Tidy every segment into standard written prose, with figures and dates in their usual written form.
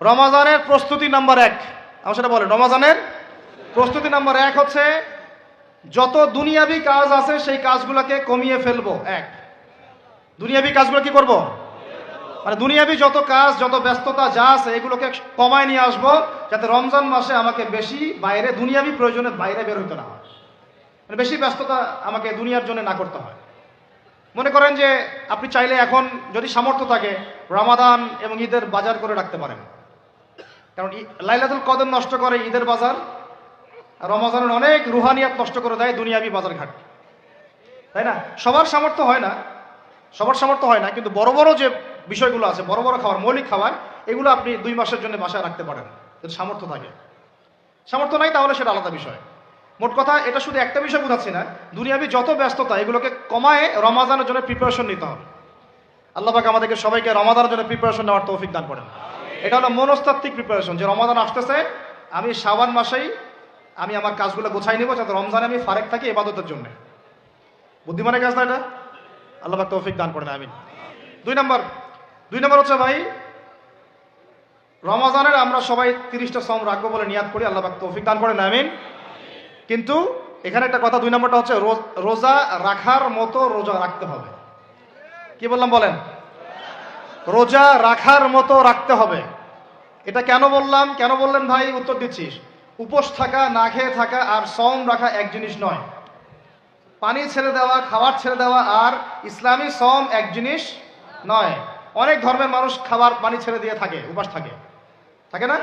রমাজানের প্রস্তুতি নাম্বার 1, আমার সেটা বলেন। রমাজানের প্রস্তুতি নাম্বার 1 হচ্ছে যত দুনিয়াবি কাজ আছে সেই কাজগুলোকে কমিয়ে ফেলবো। দুনিয়াবি কাজগুলো কি করব? মানে দুনিয়াবি যত কাজ, যত ব্যস্ততা যা আছে এগুলোকে কমায় নিয়ে আসবো, যাতে রমজান মাসে আমাকে বেশি বাইরে দুনিয়াবি প্রয়োজনের বাইরে বের হইতে না হয়, মানে বেশি ব্যস্ততা আমাকে দুনিয়ার জন্য না করতে হয়। মনে করেন যে আপনি চাইলে এখন যদি সামর্থ্য থাকে রমাদান এবং ঈদের বাজার করে রাখতে পারেন, কারণ লাইলাতুল কদর নষ্ট করে ঈদের বাজার, আর রমজানের অনেক রুহানিয়াত নষ্ট করে দেয় দুনিয়াবি বাজার ঘাট, তাই না? সবার সামর্থ্য হয় না, কিন্তু বড় বড় যে বিষয়গুলো আছে, বড় বড় খাবার, মৌলিক খাবার, এগুলো আপনি 2 মাসের জন্য বাসায় রাখতে পারেন যদি সামর্থ্য থাকে। সামর্থ্য নাই তাহলে সেটা আলাদা বিষয়। মোট কথা, এটা শুধু একটা বিষয় বোঝাচ্ছি না, দুনিয়াবি যত ব্যস্ততা এগুলোকে কমায় রমাজানের জন্য প্রিপারেশন নিতে হবে। আল্লাহ পাক আমাদেরকে সবাইকে রমাদানের জন্য প্রিপারেশন নেওয়ার তৌফিক দান করেন। এটা হলো মনস্তাত্ত্বিক প্রিপারেশন, যে রমাদান আসতেছে, আমি শাবান মাসেই আমি আমার কাজগুলো গোছাই নিব, যাতে রমজানে আমি ফারেক থাকি ইবাদতের জন্য। বুদ্ধিমানের কাজ না এটা? আল্লাহ পাক তৌফিক দান করেন, আমিন। 2 নম্বর হচ্ছে ভাই, রমাজানের আমরা সবাই 30টা সওম রাখবো বলে নিয়াত করি, আল্লাহ পাক তৌফিক দান করেন, আমিন। কিন্তু এখানে একটা কথা, 2 নম্বরটা হচ্ছে রোজা রাখার মতো রোজা রাখতে হবে। কি বললাম বলেন? রোজা রাখার মতো রাখতে হবে। এটা কেন বললাম, কেন বললেন ভাই? উত্তর দিচ্ছিস। উপোস থাকা, না খেয়ে থাকা আর সওম রাখা এক জিনিস নয়। পানি ছেড়ে দেওয়া, খাবার ছেড়ে দেওয়া আর ইসলামী সওম এক জিনিস নয়। অনেক ধর্মের মানুষ খাবার পানি ছেড়ে দিয়ে থাকে, উপাস থাকে না?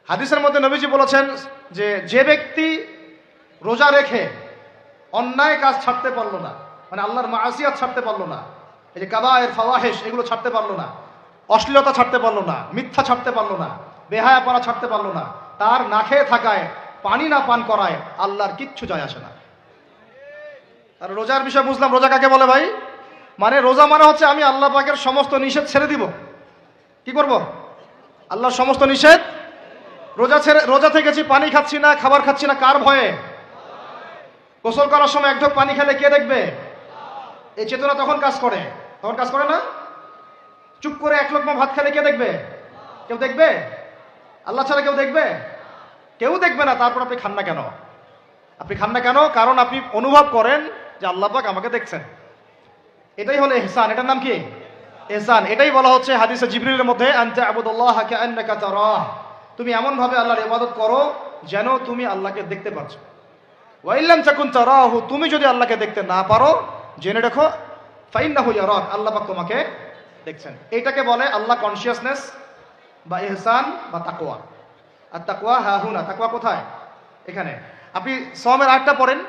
হাদিসের মধ্যে নবীজি বলেছেন যে ব্যক্তি রোজা রেখে অন্যায় কাজ ছাড়তে পারলো না, মানে আল্লাহর মাসিয়াত ছাড়তে পারলো না, এই যে কাবায়ের ফাওয়াহিশ এগুলো ছাড়তে পারলো না, অশ্লীলতা ছাড়তে পারলো না, মিথ্যা ছাড়তে পারলো না, বেহায়াপনা ছাড়তে পারলো না, তার না খেয়ে থাকায়, পানি না পান করায় আল্লাহর কিচ্ছু যায় আসে না। আর রোজার বিষয় বুঝলাম। রোজা কাকে বলে ভাই? মানে রোজা মানে হচ্ছে আমি আল্লাহ পাকের সমস্ত নিষেধ ছেড়ে দিব। কি করব? আল্লাহর সমস্ত নিষেধ। রোজা থেকেছি, পানি খাচ্ছি না, খাবার খাচ্ছি না, কার ভয়ে? গোসল করার সময় 1 ঢোক পানি খেলে কে দেখবে? এই চেতনা তখন কাজ করে না? চুপ করে 1 লোকমা ভাত খেলে কে দেখবে? কেউ দেখবে? আল্লাহ ছাড়া কেউ দেখবে? কেউ দেখবে না। তারপর আপনি খান না কেন? কারণ আপনি অনুভব করেন যে আল্লাহ পাক আমাকে দেখছেন। এটাই হলো ইহসান। এটার নাম কি? ইহসান। এটাই বলা হচ্ছে হাদিসে জিবরিলের মধ্যে, আনতা আবুদুল্লাহ কাআন্নাকা তারাহ, তুমি এমন ভাবে আল্লাহর ইবাদত করো যেন তুমি আল্লাহকে দেখতে পাচ্ছ। ওয়া ইল্লাম তাকুন তারাহু, তুমি যদি আল্লাহকে দেখতে না পারো জেনে রাখো ফাইন্নাহু ইয়ারাক, আল্লাহ পাক তোমাকে দেখছেন। এইটাকে বলে আল্লাহ কনসিয়াসনেস বা ইহসান বা তাকওয়া। আর তাকওয়া হাহুনা, তাকওয়া কোথায়? এখানে। আপনি সওমের আয়াতটা পড়েন,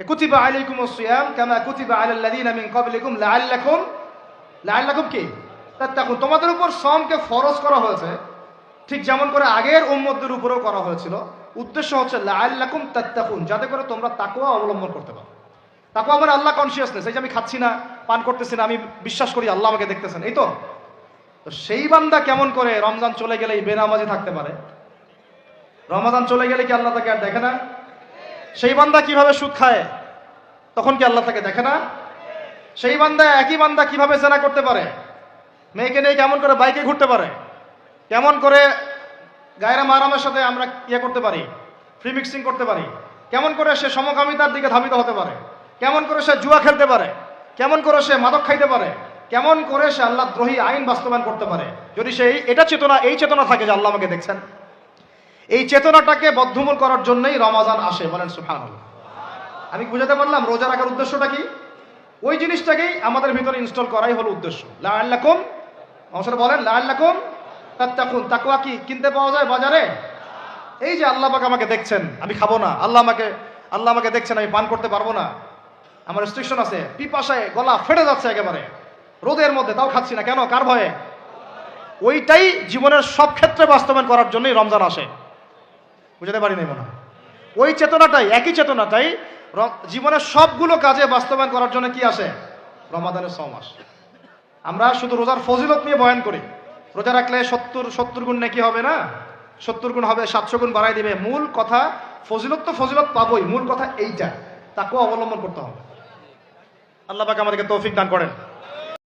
কুতিবা আলাইকুমুস সিয়াম কামা কুতিবা আলাল লাযিনা মিন ক্বাবলিকুম লাআল্লাকুম কি তাত্তাকুন, তোমাদের উপর সওমকে ফরজ করা হয়েছে ঠিক যেমন করে আগের উম্মতদের উপরেও করা হয়েছিল। উদ্দেশ্য হচ্ছে লাআল্লাকুম তাত্তাকুন, যাতে করে তোমরা তাকওয়া অবলম্বন করতে পারো। তাকওয়া মানে আল্লাহ কনসিয়াসনেস, এই যে আমি খাচ্ছি না, পান করতেছি না, আমি বিশ্বাস করি আল্লাহ আমাকে দেখতেছেন, এই তো। সেই বান্দা কেমন করে রমজান চলে গেলেই বেনামাজি থাকতে পারে? রমজান চলে গেলে কি আল্লাহ তাকে আর দেখে না? সেই বান্দা কিভাবে সুদ খায়, তখন কি আল্লাহ তাকে দেখে না? সেই বান্দা, একই বান্দা কিভাবে জেনা করতে পারে, মেয়েকে নিয়ে কেমন করে বাইকে ঘুরতে পারে, কেমন করে গায়রা মারামের সাথে আমরা করতে পারি, ফ্রি মিক্সিং করতে পারি, কেমন করে সে সমকামিতার দিকে ধাবিত হতে পারে, কেমন করে সে জুয়া খেলতে পারে, কেমন করে সে মাদক খাইতে পারে, কেমন করে সে আল্লাহ দ্রোহী আইন বাস্তবায়ন করতে পারে, যদি সে এই চেতনা থাকে যে আল্লাহ আমাকে দেখছেন। এই চেতনাটাকে বদ্ধমূল করার জন্যই রমাজান আসে, বলেন সুবহানাল্লাহ। আমি বুঝাতে পারলাম রোজা রাখার উদ্দেশ্যটা কি? ওই জিনিসটাকেই আমাদের ভিতরে ইনস্টল করাই হলো উদ্দেশ্য। লাআল্লাকুম, মানুষরা বলেন লাআল্লাকুম তাত্তাকুন। তাকওয়া কি কিনতে পাওয়া যায় বাজারে? এই যে আল্লাহ পাক আমাকে দেখছেন, আমি খাবো না, আল্লাহ আমাকে দেখছেন, আমি পান করতে পারবো না, আমার রেস্ট্রিকশন আছে, পিপাসায় গলা ফেটে যাচ্ছে একেবারে রোদের মধ্যে, তাও খাচ্ছি না কেন? কার ভয়ে? ওইটাই জীবনের সব ক্ষেত্রে বাস্তবায়ন করার জন্যই রমজান আসে। বুঝতে পারি নাই মনে হয়? ওই চেতনাটাই, একই চেতনাটাই জীবনের সবগুলো কাজে বাস্তবায়ন করার জন্য কি আসে? রমাদানের সওম আসে। আমরা শুধু রোজার ফজিলত নিয়ে বয়ান করি, রোজা রাখলে 70 গুণ নাকি হবে না, 70 গুণ হবে, 700 গুণ বাড়াই দিবে। মূল কথা ফজিলত তো ফজিলত পাবোই, মূল কথা এইটা, তাকেও অবলম্বন করতে হবে। আল্লাহ পাক আমাদেরকে তৌফিক দান করেন।